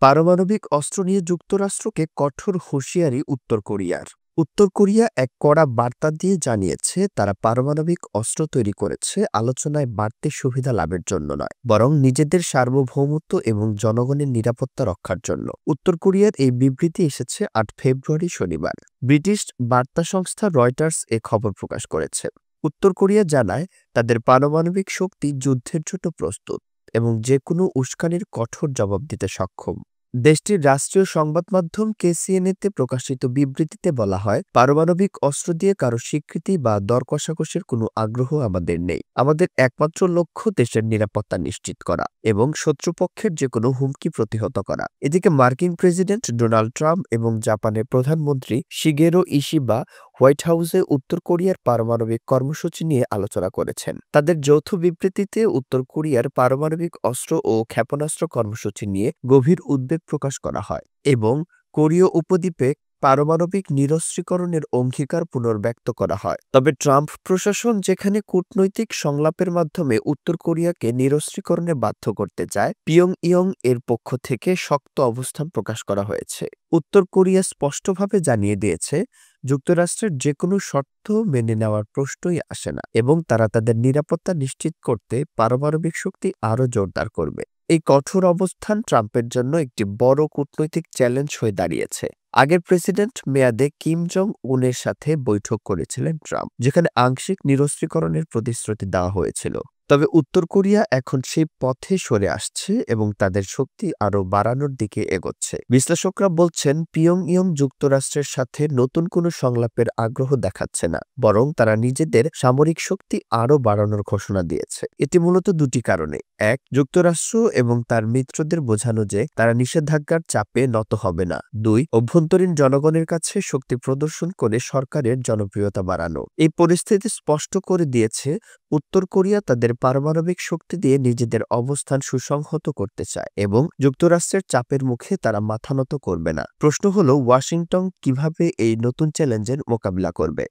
পারমাণবিক অস্ত্র নিয়ে যুক্তরাষ্ট্রকে কঠোর হুঁশিয়ারি উত্তর কোরিয়ার। উত্তর কোরিয়া এক কড়া বার্তা দিয়ে জানিয়েছে তারা পারমাণবিক অস্ত্র তৈরি করেছে আলোচনায় বাড়তি সুবিধা লাভের জন্য নয়, বরং নিজেদের সার্বভৌমত্ব এবং জনগণের নিরাপত্তা রক্ষার জন্য। উত্তর কোরিয়ার এই বিবৃতি এসেছে ৮ ফেব্রুয়ারি শনিবার। ব্রিটিশ বার্তা সংস্থা রয়টার্স এ খবর প্রকাশ করেছে। উত্তর কোরিয়া জানায় তাদের পারমাণবিক শক্তি যুদ্ধের জন্য প্রস্তুত এবং যে কোনো উস্কানির কঠোর জবাব দিতে সক্ষম। দেশটির রাষ্ট্রীয় সংবাদ মাধ্যম কেসিএনএতে প্রকাশিত বিবৃতিতে বলা হয়, পারমাণবিক অস্ত্র দিয়ে কারো স্বীকৃতি বা দর কষাকষির কোনো আগ্রহ আমাদের নেই। আমাদের একমাত্র লক্ষ্য দেশের নিরাপত্তা নিশ্চিত করা এবং শত্রুপক্ষের যে কোনো হুমকি প্রতিহত করা। এদিকে মার্কিন প্রেসিডেন্ট ডোনাল্ড ট্রাম্প এবং জাপানের প্রধানমন্ত্রী শিগেরো ইশিবা হোয়াইট হাউসে উত্তর কোরিয়ার পারমাণবিক কর্মসূচি নিয়ে আলোচনা করেছেন। তাদের যৌথ বিবৃতিতে উত্তর কোরিয়ার পারমাণবিক অস্ত্র ও ক্ষেপণাস্ত্র কর্মসূচি নিয়ে গভীর উদ্বেগ প্রকাশ করা হয় এবং কোরীয় উপদ্বীপে পারমাণবিক নিরস্ত্রীকরণের অঙ্গীকার পুনর্ব্যক্ত করা হয়। তবে ট্রাম্প প্রশাসন যেখানে কূটনৈতিক সংলাপের মাধ্যমে উত্তর কোরিয়াকে নিরস্ত্রীকরণে বাধ্য করতে চায়, পিয়ংইয়ং এর পক্ষ থেকে শক্ত অবস্থান প্রকাশ করা হয়েছে। উত্তর কোরিয়া স্পষ্টভাবে জানিয়ে দিয়েছে যুক্তরাষ্ট্রের যে কোনো শর্ত মেনে নেওয়ার প্রশ্নই আসে না এবং তারা তাদের নিরাপত্তা নিশ্চিত করতে পারমাণবিক শক্তি আরও জোরদার করবে। এই কঠোর অবস্থান ট্রাম্পের জন্য একটি বড় কূটনৈতিক চ্যালেঞ্জ হয়ে দাঁড়িয়েছে। আগের প্রেসিডেন্ট মেয়াদে কিম জং উনের সাথে বৈঠক করেছিলেন ট্রাম্প, যেখানে আংশিক নিরস্ত্রীকরণের প্রতিশ্রুতি দেওয়া হয়েছিল। তবে উত্তর কোরিয়া এখন সেই পথে সরে আসছে এবং তাদের শক্তি আরও বাড়ানোর দিকে এগোচ্ছে। বিশ্লেষকরা বলছেন, পিয়ংইয়ং যুক্তরাষ্ট্রের সাথে নতুন কোনো সংলাপের আগ্রহ দেখাচ্ছে না, বরং তারা নিজেদের সামরিক শক্তি আরও বাড়ানোর ঘোষণা দিয়েছে। এটি মূলত দুটি কারণে। এক, যুক্তরাষ্ট্র এবং তার মিত্রদের বোঝানো যে তারা নিষেধাজ্ঞার চাপে নত হবে না। দুই, অভ্যন্তরীণ জনগণের কাছে শক্তি প্রদর্শন করে সরকারের জনপ্রিয়তা বাড়ানো। এই পরিস্থিতি স্পষ্ট করে দিয়েছে উত্তর কোরিয়া তাদের পারমাণবিক শক্তি দিয়ে নিজেদের অবস্থান সুসংহত করতে চায় এবং যুক্তরাষ্ট্রের চাপের মুখে তারা মাথা নত করবে না। প্রশ্ন হলো, ওয়াশিংটন কিভাবে এই নতুন চ্যালেঞ্জের মোকাবিলা করবে।